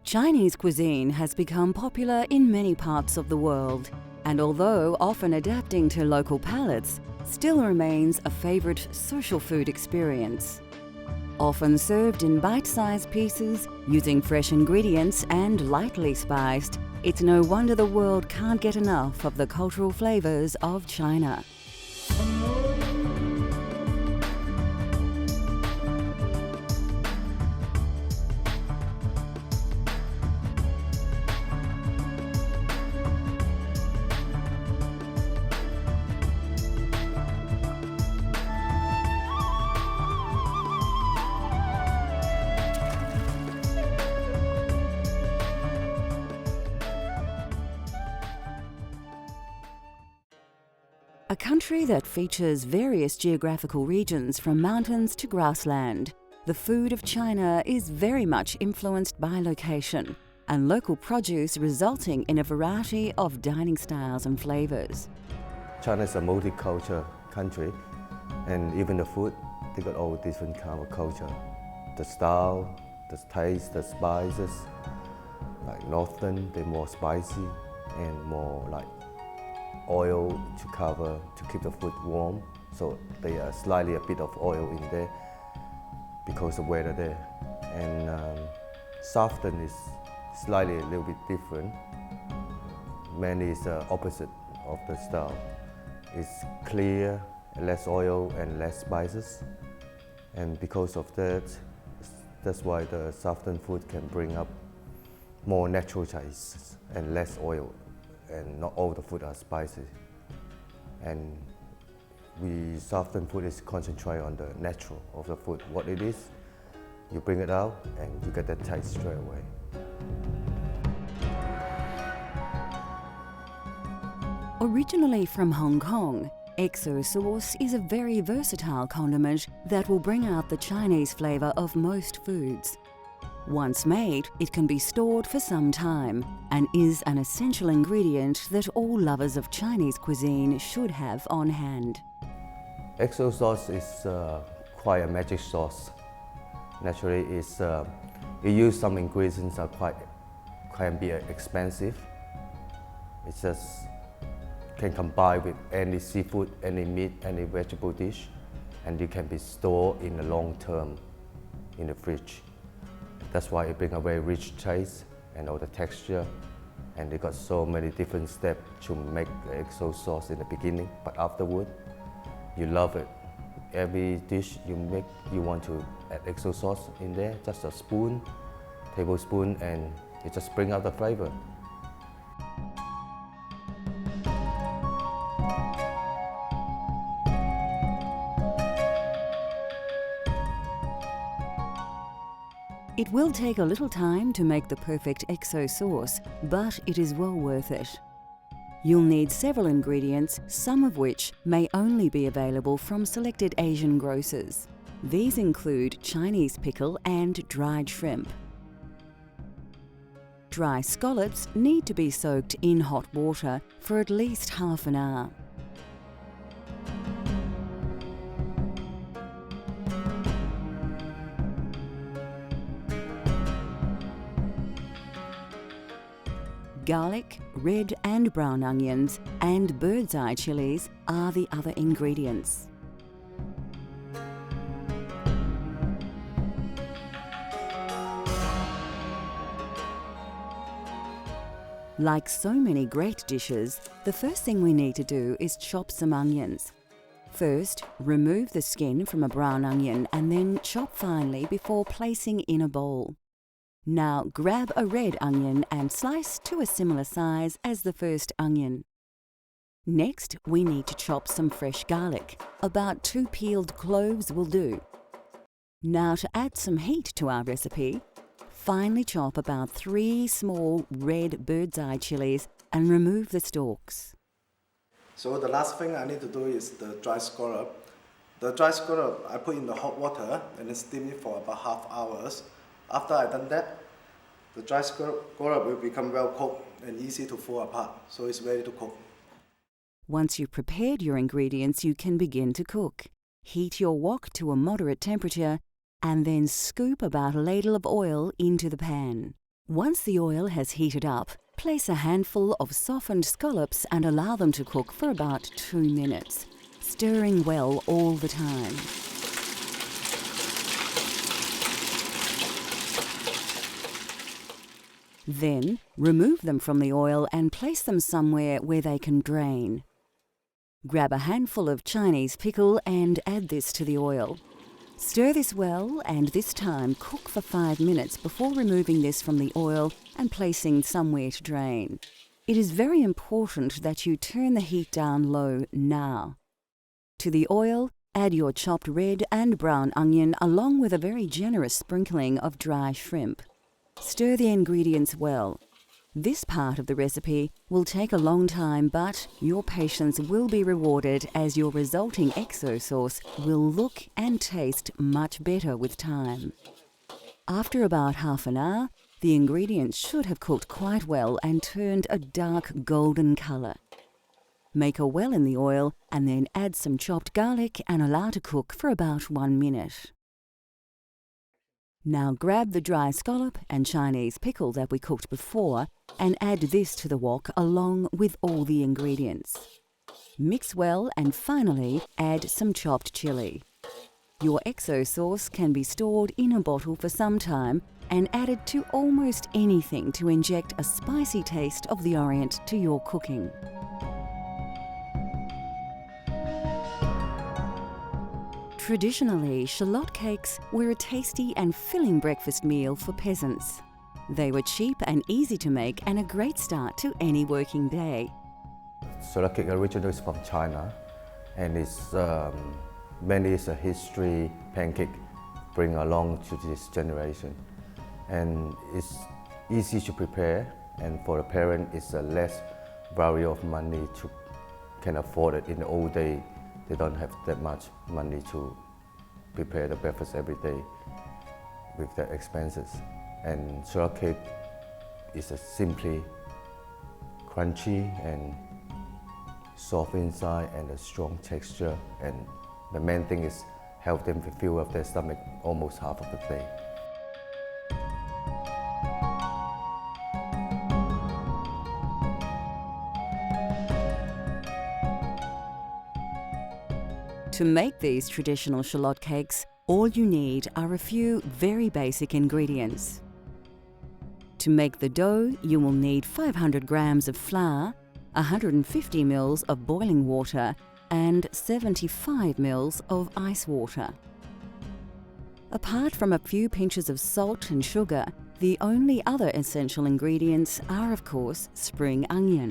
Chinese cuisine has become popular in many parts of the world, and although often adapting to local palates, still remains a favorite social food experience. Often served in bite-sized pieces, using fresh ingredients and lightly spiced, it's no wonder the world can't get enough of the cultural flavors of China. A country that features various geographical regions from mountains to grassland, the food of China is very much influenced by location and local produce, resulting in a variety of dining styles and flavors. China is a multicultural country, and even the food, they got all different kind of culture. The style, the taste, the spices, like northern, they're more spicy and more like oil to cover, to keep the food warm. So they are slightly a bit of oil in there because of weather there. And southern is slightly a little bit different. Mainly it's the opposite of the style. It's clear, less oil and less spices. And because of that, that's why the southern food can bring up more natural taste and less oil. And not all the food are spicy. And southern food is concentrate on the natural of the food. What it is, you bring it out and you get that taste straight away. Originally from Hong Kong, XO sauce is a very versatile condiment that will bring out the Chinese flavor of most foods. Once made, it can be stored for some time and is an essential ingredient that all lovers of Chinese cuisine should have on hand. XO sauce is quite a magic sauce. Naturally, it use some ingredients that can be expensive. It just can combine with any seafood, any meat, any vegetable dish, and it can be stored in the long term in the fridge. That's why it brings a very rich taste and all the texture, and they got so many different steps to make the XO sauce in the beginning, but afterward, you love it. Every dish you make, you want to add XO sauce in there, just a spoon, tablespoon, and it just brings out the flavor. It will take a little time to make the perfect XO sauce, but it is well worth it. You'll need several ingredients, some of which may only be available from selected Asian grocers. These include Chinese pickle and dried shrimp. Dry scallops need to be soaked in hot water for at least half an hour. Garlic, red and brown onions, and bird's eye chilies are the other ingredients. Like so many great dishes, the first thing we need to do is chop some onions. First, remove the skin from a brown onion and then chop finely before placing in a bowl. Now grab a red onion and slice to a similar size as the first onion. Next, we need to chop some fresh garlic. About 2 peeled cloves will do. Now to add some heat to our recipe, finely chop about 3 small red bird's eye chilies and remove the stalks. So the last thing I need to do is the dry scallop. The dry scallop I put in the hot water and then steam it for about half hours. After I've done that, the dry scallop will become well cooked and easy to pull apart, so it's ready to cook. Once you've prepared your ingredients, you can begin to cook. Heat your wok to a moderate temperature and then scoop about a ladle of oil into the pan. Once the oil has heated up, place a handful of softened scallops and allow them to cook for about 2 minutes, stirring well all the time. Then, remove them from the oil and place them somewhere where they can drain. Grab a handful of Chinese pickle and add this to the oil. Stir this well and this time cook for 5 minutes before removing this from the oil and placing somewhere to drain. It is very important that you turn the heat down low now. To the oil, add your chopped red and brown onion along with a very generous sprinkling of dry shrimp. Stir the ingredients well. This part of the recipe will take a long time, but your patience will be rewarded as your resulting XO sauce will look and taste much better with time. After about half an hour, the ingredients should have cooked quite well and turned a dark golden colour. Make a well in the oil and then add some chopped garlic and allow to cook for about 1 minute. Now grab the dry scallop and Chinese pickle that we cooked before and add this to the wok along with all the ingredients. Mix well and finally add some chopped chilli. Your XO sauce can be stored in a bottle for some time and added to almost anything to inject a spicy taste of the Orient to your cooking. Traditionally, shallot cakes were a tasty and filling breakfast meal for peasants. They were cheap and easy to make and a great start to any working day. Shallot cake originally is from China, and it's mainly it's a history pancake bring along to this generation. And it's easy to prepare, and for a parent it's a less value of money to can afford it. In the old day, they don't have that much money to prepare the breakfast every day with their expenses. And shallot cake is a simply crunchy and soft inside and a strong texture. And the main thing is help them to fill up their stomach almost half of the day. To make these traditional shallot cakes, all you need are a few very basic ingredients. To make the dough, you will need 500 grams of flour, 150 ml of boiling water, and 75 ml of ice water. Apart from a few pinches of salt and sugar, the only other essential ingredients are, of course, spring onion.